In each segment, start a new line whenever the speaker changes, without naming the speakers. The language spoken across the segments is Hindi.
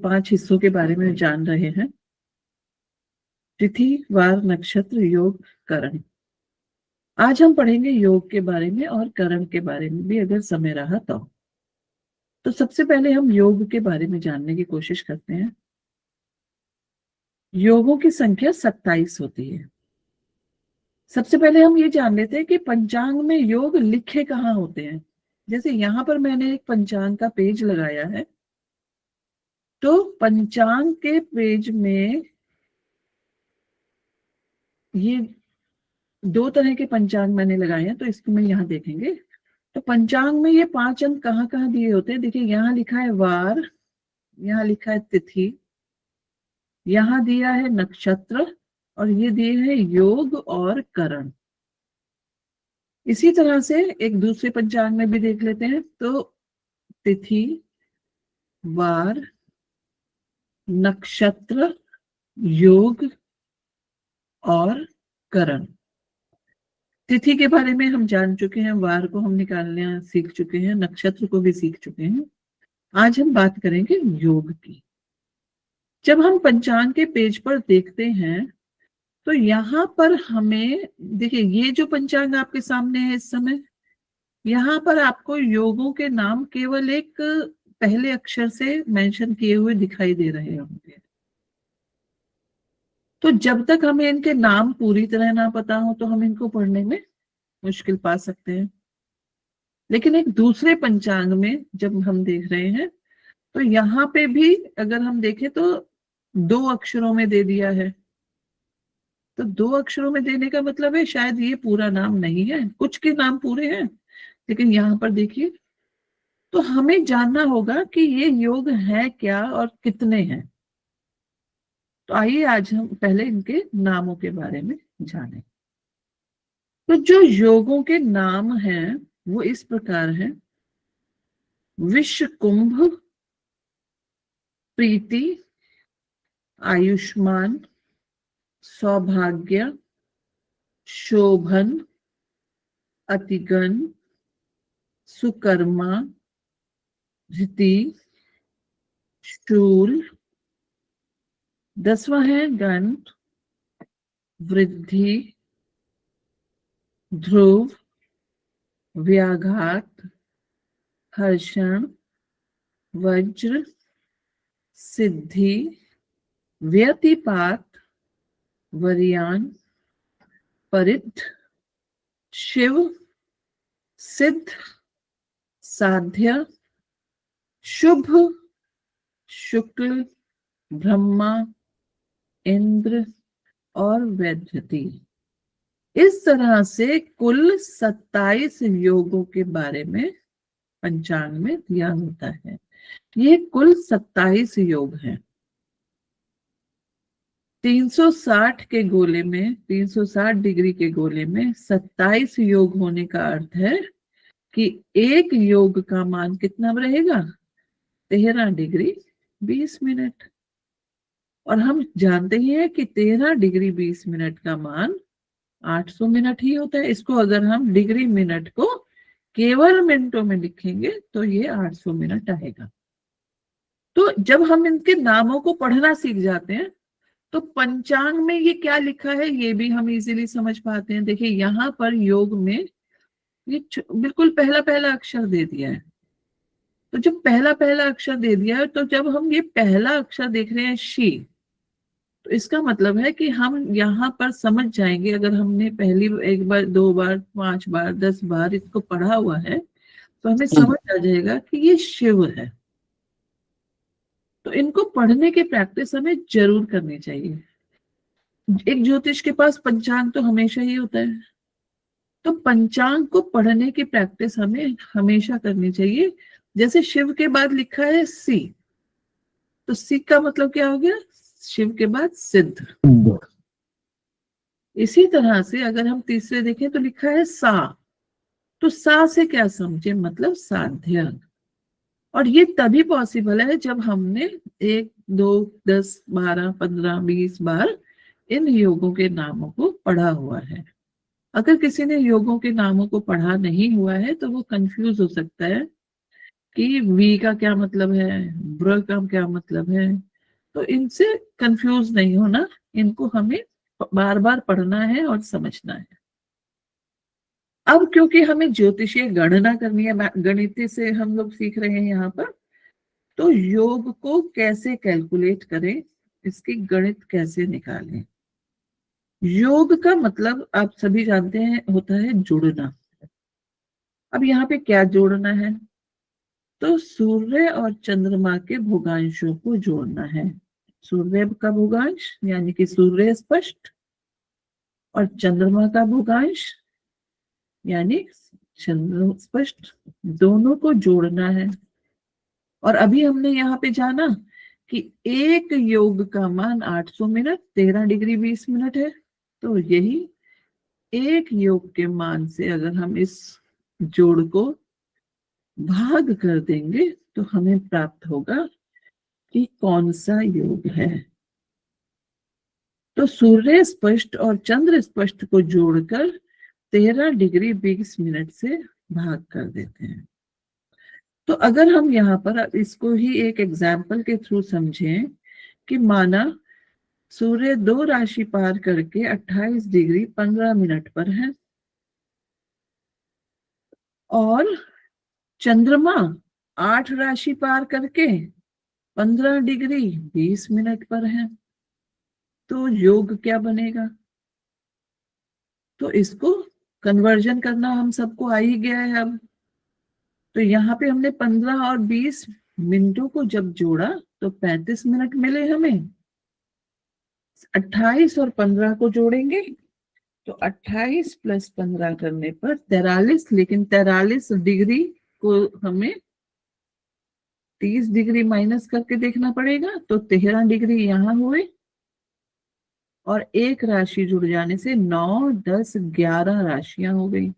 5 हिस्सों के बारे में जान रहे हैं। तिथि, वार, नक्षत्र, योग, करण। आज हम पढ़ेंगे योग के बारे में और करण के बारे में भी, अगर समय रहा तो सबसे पहले हम योग के बारे में जानने की कोशिश करते हैं। योगों की संख्या 27 होती है। सबसे पहले हम ये जान लेते हैं कि पंचांग में योग लिखे कहाँ होते हैं। जैसे यहाँ पर मैंने एक पंचांग का पेज लगाया है, तो पंचांग के पेज में ये 2 तरह के पंचांग मैंने लगाए हैं, तो इसको मैं यहाँ देखेंगे। तो पंचांग में ये 5 अंक कहाँ कहाँ दिए होते हैं। देखिए, यहाँ लिखा है वार, यहाँ लिखा है तिथि, यहाँ दिया है नक्षत्र, और ये दिए है योग और करण। इसी तरह से एक दूसरे पंचांग में भी देख लेते हैं। तो तिथि, वार, नक्षत्र, योग और करण। तिथि के बारे में हम जान चुके हैं, वार को हम निकालना सीख चुके हैं, नक्षत्र को भी सीख चुके हैं। आज हम बात करेंगे योग की। जब हम पंचांग के पेज पर देखते हैं तो यहाँ पर हमें देखिए, ये जो पंचांग आपके सामने है इस समय, यहाँ पर आपको योगों के नाम केवल एक पहले अक्षर से मेंशन किए हुए दिखाई दे रहे होंगे। तो जब तक हमें इनके नाम पूरी तरह ना पता हो तो हम इनको पढ़ने में मुश्किल पा सकते हैं। लेकिन एक दूसरे पंचांग में जब हम देख रहे हैं तो यहाँ पे भी अगर हम देखें तो 2 अक्षरों में दे दिया है। तो 2 अक्षरों में देने का मतलब है शायद ये पूरा नाम नहीं है, कुछ के नाम पूरे हैं, लेकिन यहाँ पर देखिए। तो हमें जानना होगा कि ये योग है क्या और कितने हैं। तो आइए आज हम पहले इनके नामों के बारे में जानें। तो जो योगों के नाम हैं वो इस प्रकार हैं: विश्व कुंभ, प्रीति, आयुष्मान, सौभाग्य, शोभन, अतिगन, सुकर्मा, धृति, शूल। 10वां है गण, वृद्धि, ध्रुव, व्याघात, हर्षण, वज्र, सिद्धि, व्यतिपात, वरियान, परित, शिव, सिद्ध, साध्य, शुभ, शुक्ल, ब्रह्मा, इंद्र और वैद्यति। इस तरह से कुल 27 योगों के बारे में पंचांग में दिया होता है। ये कुल 27 योग हैं। 360 के गोले में, 360 डिग्री के गोले में 27 योग होने का अर्थ है कि एक योग का मान कितना रहेगा? 13 डिग्री 20 मिनट। और हम जानते ही हैं कि 13 डिग्री 20 मिनट का मान 800 मिनट ही होता है। इसको अगर हम डिग्री मिनट को केवल मिनटों में लिखेंगे तो ये 800 मिनट आएगा। तो जब हम इनके नामों को पढ़ना सीख जाते हैं तो पंचांग में ये क्या लिखा है ये भी हम इजीली समझ पाते हैं। देखिए, यहाँ पर योग में ये बिल्कुल पहला पहला अक्षर दे दिया है। तो जब पहला पहला अक्षर दे दिया है तो जब हम ये पहला अक्षर देख रहे हैं शी, तो इसका मतलब है कि हम यहाँ पर समझ जाएंगे, अगर हमने पहली 1 बार 2 बार 5 बार 10 बार इसको पढ़ा हुआ है तो हमें समझ आ जाएगा कि ये शिव है। तो इनको पढ़ने की प्रैक्टिस हमें जरूर करनी चाहिए। एक ज्योतिष के पास पंचांग तो हमेशा ही होता है, तो पंचांग को पढ़ने की प्रैक्टिस हमें हमेशा करनी चाहिए। जैसे शिव के बाद लिखा है सी, तो सी का मतलब क्या हो गया? शिव के बाद सिद्ध। इसी तरह से अगर हम तीसरे देखें तो लिखा है सा, तो सा से क्या समझे? मतलब साध्य। और ये तभी पॉसिबल है जब हमने 1 2 10 12 15 20 बार इन योगों के नामों को पढ़ा हुआ है। अगर किसी ने योगों के नामों को पढ़ा नहीं हुआ है तो वो कंफ्यूज हो सकता है कि वी का क्या मतलब है, ब्र का क्या मतलब है। तो इनसे कंफ्यूज नहीं होना, इनको हमें बार बार पढ़ना है और समझना है। अब क्योंकि हमें ज्योतिषीय गणना करनी है, गणित से हम लोग सीख रहे हैं यहाँ पर, तो योग को कैसे कैलकुलेट करें, इसकी गणित कैसे निकालें। योग का मतलब आप सभी जानते हैं होता है जुड़ना। अब यहाँ पे क्या जोड़ना है, तो सूर्य और चंद्रमा के भुगांशों को जोड़ना है। सूर्य का भुगांश यानी कि सूर्य स्पष्ट, और चंद्रमा का भुगांश यानी चंद्र स्पष्ट, दोनों को जोड़ना है। और अभी हमने यहाँ पे जाना कि एक योग का मान 800 मिनट 13 डिग्री 20 मिनट है। तो यही एक योग के मान से अगर हम इस जोड़ को भाग कर देंगे तो हमें प्राप्त होगा कि कौन सा योग है। तो सूर्य स्पष्ट और चंद्र स्पष्ट को जोड़कर 13 डिग्री 20 मिनट से भाग कर देते हैं। तो अगर हम यहाँ पर इसको ही एक एग्जाम्पल के थ्रू समझें कि माना सूर्य 2 राशि पार करके 28 डिग्री 15 मिनट पर है, और चंद्रमा 8 राशि पार करके 15 डिग्री 20 मिनट पर है, तो योग क्या बनेगा। तो इसको कन्वर्जन करना हम सबको आ ही गया है अब। तो यहाँ पे हमने 15 और 20 मिनटों को जब जोड़ा तो 35 मिनट मिले हमें। 28 और 15 को जोड़ेंगे तो 28 प्लस 15 करने पर 43, लेकिन 43 डिग्री को हमें 30 डिग्री माइनस करके देखना पड़ेगा, तो 13 डिग्री यहाँ हुए, और एक राशि जुड़ जाने से 9, 10, 11 राशियां हो गई।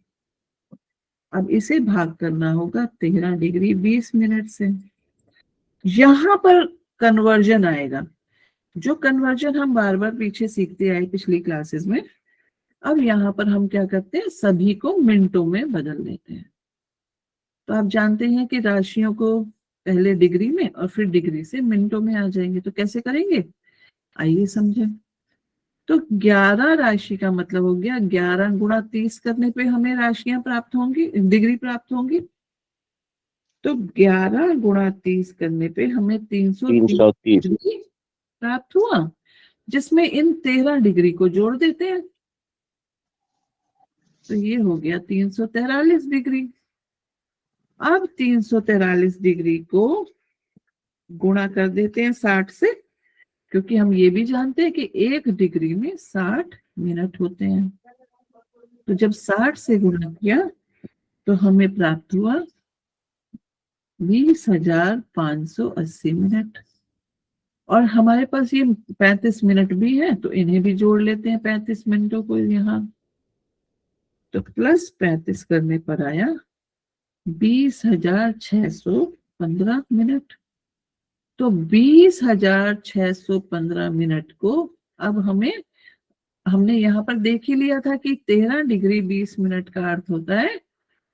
अब इसे भाग करना होगा 13 डिग्री 20 मिनट से। यहां पर कन्वर्जन आएगा, जो कन्वर्जन हम बार बार पीछे सीखते आए पिछली क्लासेस में। अब यहाँ पर हम क्या करते हैं, सभी को मिनटों में बदल देते हैं। तो आप जानते हैं कि राशियों को पहले डिग्री में और फिर डिग्री से मिनटों में आ जाएंगे। तो कैसे करेंगे, आइए समझें। तो 11 राशि का मतलब हो गया 11 गुणा 30 करने पे हमें राशियां प्राप्त होंगी, डिग्री प्राप्त होंगी। तो 11 गुणा 30 करने पे हमें 330 डिग्री प्राप्त हुआ, जिसमें इन 13 डिग्री को जोड़ देते हैं। तो ये हो गया 343 डिग्री। अब 343 डिग्री को गुणा कर देते हैं 60 से, क्योंकि हम ये भी जानते हैं कि 1 डिग्री में 60 मिनट होते हैं। तो जब 60 से गुणा किया तो हमें प्राप्त हुआ 20,580 मिनट। और हमारे पास ये 35 मिनट भी है, तो इन्हें भी जोड़ लेते हैं 35 मिनटों को यहाँ। तो प्लस 35 करने पर आया 20,615 मिनट। तो 20,615 मिनट को अब हमने यहाँ पर देख ही लिया था कि 13 डिग्री 20 मिनट का अर्थ होता है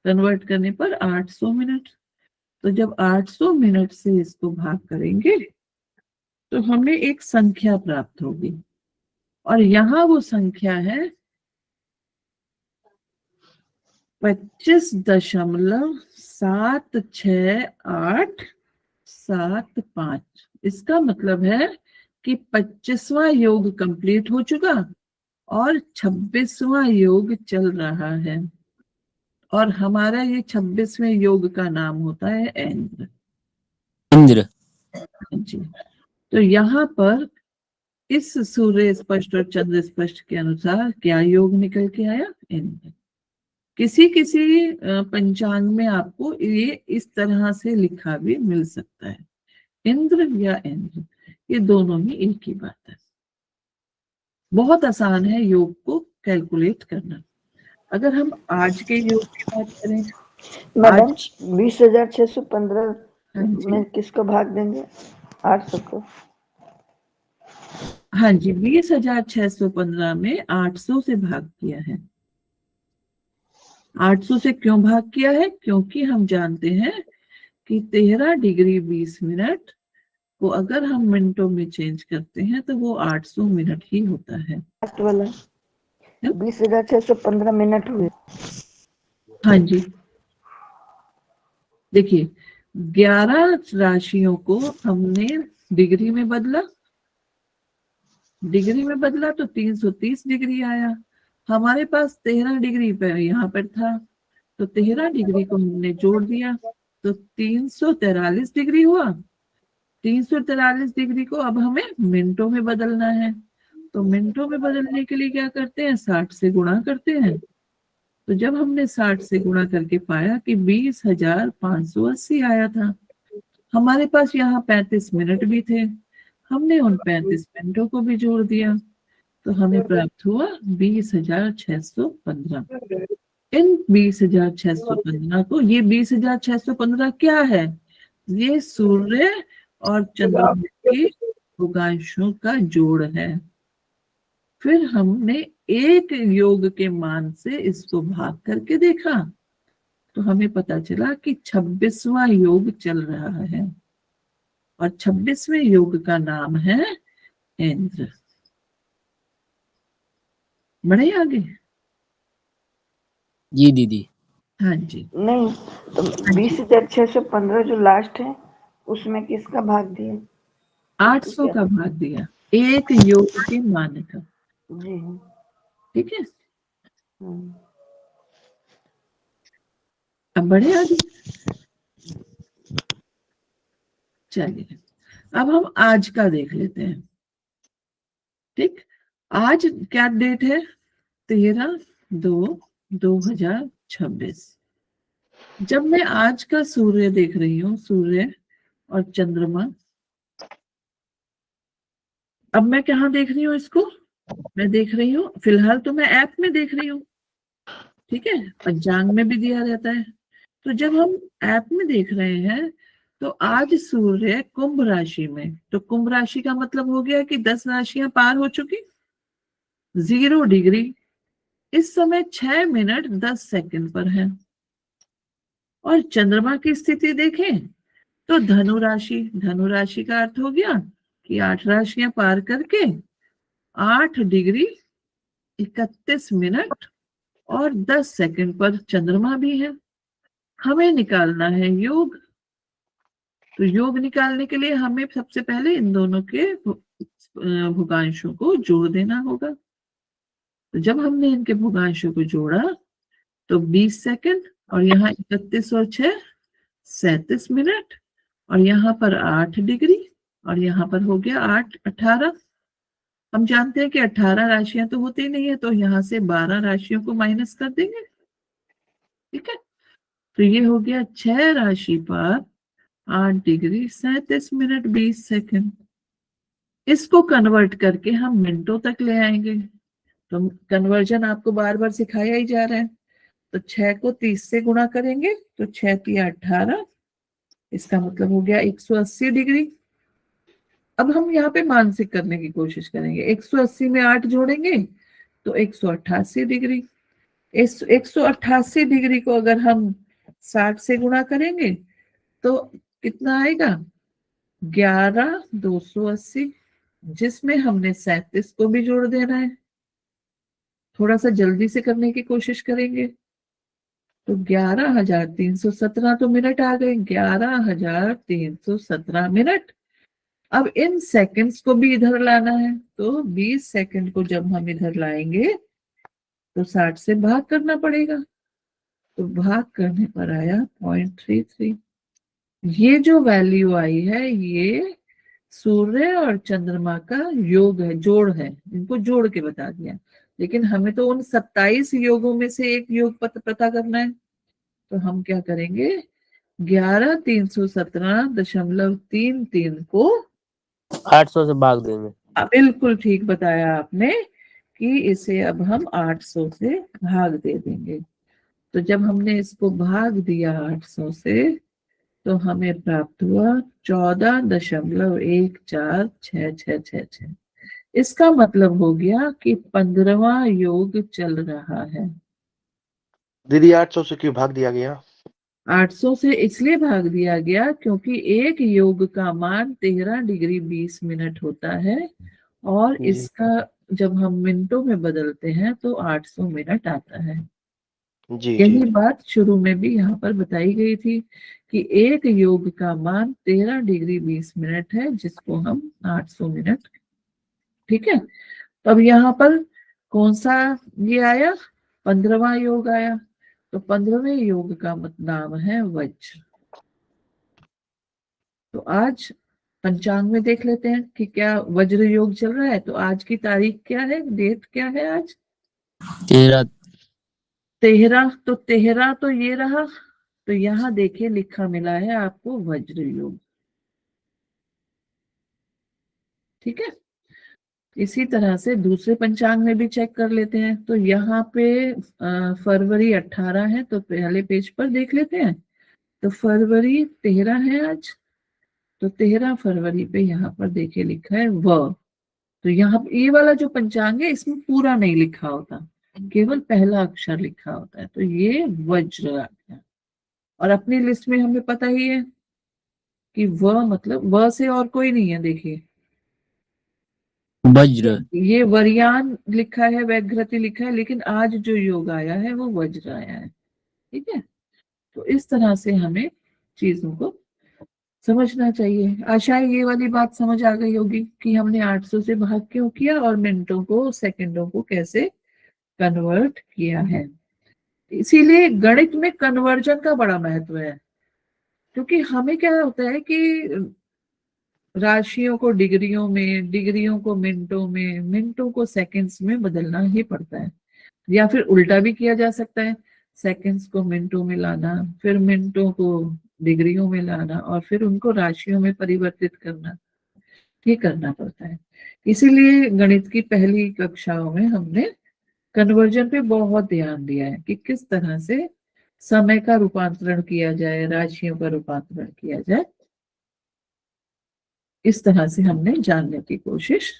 कन्वर्ट करने पर 800 मिनट। तो जब 800 मिनट से इसको भाग करेंगे तो हमें एक संख्या प्राप्त होगी, और यहाँ वो संख्या है 25.76875। इसका मतलब है कि 25वां योग कंप्लीट हो चुका और 26वां योग चल रहा है, और हमारा ये 26वें योग का नाम होता है इंद्र। जी। तो यहाँ पर इस सूर्य स्पष्ट और चंद्र स्पष्ट के अनुसार क्या योग निकल के आया, इंद्र। किसी किसी पंचांग में आपको ये इस तरह से लिखा भी मिल सकता है, इंद्र या इंद्र, ये दोनों ही एक ही बात है। बहुत आसान है योग को कैलकुलेट करना। अगर हम आज के योग की बात करें,
मैडम 20,615 में किसको भाग देंगे, 800 को।
हाँ जी, 20,615 में 800 से भाग किया है। 800 से क्यों भाग किया है, क्योंकि हम जानते हैं कि 13 डिग्री 20 मिनट को अगर हम मिनटों में चेंज करते हैं तो वो 800 मिनट ही होता है।
लास्ट वाला 20,615 मिनट हुए।
हाँ जी, देखिए 11 राशियों को हमने डिग्री में बदला, डिग्री में बदला तो 330 डिग्री आया। हमारे पास 13 डिग्री पर यहाँ पर था, तो 13 डिग्री को हमने जोड़ दिया तो 343 डिग्री हुआ। 343 डिग्री को अब हमें मिनटों में बदलना है, तो मिनटों में बदलने के लिए क्या करते हैं, 60 से गुणा करते हैं। तो जब हमने 60 से गुणा करके पाया कि 20,580 आया था। हमारे पास यहाँ 35 मिनट भी थे, हमने उन 35 मिनटों को भी जोड़ दिया तो हमें प्राप्त हुआ 20,615। इन 20,615 को, ये 20,615 क्या है, ये सूर्य और चंद्रमा के भुगांशों का जोड़ है। फिर हमने एक योग के मान से इसको भाग करके देखा तो हमें पता चला कि 26वां योग चल रहा है और 26वें योग का नाम है इंद्र। बढ़े आगे?
जी दीदी।
हाँ जी।
नहीं तो 20,615 जो लास्ट है उसमें किसका भाग दिया?
800 का भाग दिया एक योग के मान का।
जी
ठीक है,
हम्म।
अब बढ़े आगे। चलिए अब हम आज का देख लेते हैं। ठीक, आज क्या डेट है, 13/2/2026। जब मैं आज का सूर्य देख रही हूँ, सूर्य और चंद्रमा, अब मैं कहाँ देख रही हूँ इसको, मैं देख रही हूँ, फिलहाल तो मैं ऐप में देख रही हूँ, ठीक है, पंचांग में भी दिया रहता है। तो जब हम ऐप में देख रहे हैं तो आज सूर्य कुंभ राशि में, तो कुंभ राशि का मतलब हो गया कि 10 राशियां पार हो चुकी, 0 डिग्री इस समय 6 मिनट 10 सेकंड पर है। और चंद्रमा की स्थिति देखें तो धनु राशि, धनु राशि का अर्थ हो गया कि 8 राशियां पार करके 8 डिग्री 31 मिनट और 10 सेकंड पर चंद्रमा भी है। हमें निकालना है योग, तो योग निकालने के लिए हमें सबसे पहले इन दोनों के भुगांशों को जोड़ देना होगा। तो जब हमने इनके भुगांशों को जोड़ा तो 20 सेकंड और यहाँ 31 और 6 37 मिनट और यहाँ पर 8 डिग्री और यहाँ पर हो गया 8 18। हम जानते हैं कि 18 राशियां तो होती नहीं है, तो यहाँ से 12 राशियों को माइनस कर देंगे। ठीक है, तो ये हो गया 6 राशि पर 8 डिग्री 37 मिनट 20 सेकंड। इसको कन्वर्ट करके हम मिनटों तक ले आएंगे, तो कन्वर्जन आपको बार बार सिखाया ही जा रहा है। तो 6 को 30 से गुणा करेंगे तो 6 तिया 18, इसका मतलब हो गया 180 डिग्री। अब हम यहाँ पे मानसिक करने की कोशिश करेंगे, 180 में 8 जोड़ेंगे तो 188 डिग्री। इस 188 डिग्री को अगर हम 60 से गुणा करेंगे तो कितना आएगा, 11,280, जिसमें हमने 37 को भी जोड़ देना है। थोड़ा सा जल्दी से करने की कोशिश करेंगे तो 11,317 तो मिनट आ गए, 11,317 मिनट। अब इन सेकंड्स को भी इधर लाना है, तो 20 सेकंड को जब हम इधर लाएंगे तो 60 से भाग करना पड़ेगा, तो भाग करने पर आया 0.33। ये जो वैल्यू आई है ये सूर्य और चंद्रमा का योग है, जोड़ है, इनको जोड़ के बता दिया। लेकिन हमें तो उन 27 योगों में से एक योग पता करना है, तो हम क्या करेंगे, 11,317.33 को
800 से भाग देंगे।
बिल्कुल ठीक बताया आपने कि इसे अब हम 800 से भाग दे देंगे। तो जब हमने इसको भाग दिया 800 से तो हमें प्राप्त हुआ 14.146666। इसका मतलब हो गया कि 15वां योग चल रहा है।
दीदी 800 से क्यों भाग दिया गया?
800 से इसलिए भाग दिया गया क्योंकि एक योग का मान 13 डिग्री 20 मिनट होता है, और
जी
इसका जब हम मिनटों में बदलते हैं तो 800 मिनट आता है।
जी जी
यही बात शुरू में भी यहाँ पर बताई गई थी कि एक योग का मान 13 डिग्री 20 मिनट है, जिसको हम 800 मिनट, ठीक है। तो अब यहाँ पर कौन सा ये आया, 15वां योग आया। तो 15वें योग का नाम है वज्र। तो आज पंचांग में देख लेते हैं कि क्या वज्र योग चल रहा है। तो आज की तारीख क्या है, डेट क्या है आज?
13।
13। तो 13 तो ये रहा। तो यहाँ देखिए लिखा मिला है आपको वज्र योग, ठीक है। इसी तरह से दूसरे पंचांग में भी चेक कर लेते हैं। तो यहाँ पे फरवरी 18 है, तो पहले पेज पर देख लेते हैं। तो फरवरी 13 है आज। तो 13 फरवरी पे यहाँ पर देखिए लिखा है व। तो यहाँ ये वाला जो पंचांग है इसमें पूरा नहीं लिखा होता, केवल पहला अक्षर लिखा होता है। तो ये वज्र आ गया। और अपनी लिस्ट में हमें पता ही है कि व मतलब व से और कोई नहीं है। देखिए
वज्र।
ये वरयान लिखा है, वैघ्रति लिखा है, लेकिन आज जो योग आया है वो वज्र आया है, ठीक है। तो इस तरह से हमें चीजों को समझना चाहिए। आशा है ये वाली बात समझ आ गई होगी कि हमने 800 से भाग क्यों किया और मिनटों को सेकंडों को कैसे कन्वर्ट किया है। इसीलिए गणित में कन्वर्जन का बड़ा महत्व है, क्योंकि हमें क्या होता है कि राशियों को डिग्रियों में, डिग्रियों को मिनटों में, मिनटों को सेकंड्स में बदलना ही पड़ता है। या फिर उल्टा भी किया जा सकता है, सेकंड्स को मिनटों में लाना, फिर मिनटों को डिग्रियों में लाना, और फिर उनको राशियों में परिवर्तित करना, ये करना पड़ता है। इसीलिए गणित की पहली कक्षाओं में हमने कन्वर्जन पे बहुत ध्यान दिया है कि किस तरह से समय का रूपांतरण किया जाए, राशियों का रूपांतरण किया जाए। इस तरह से हमने जानने की कोशिश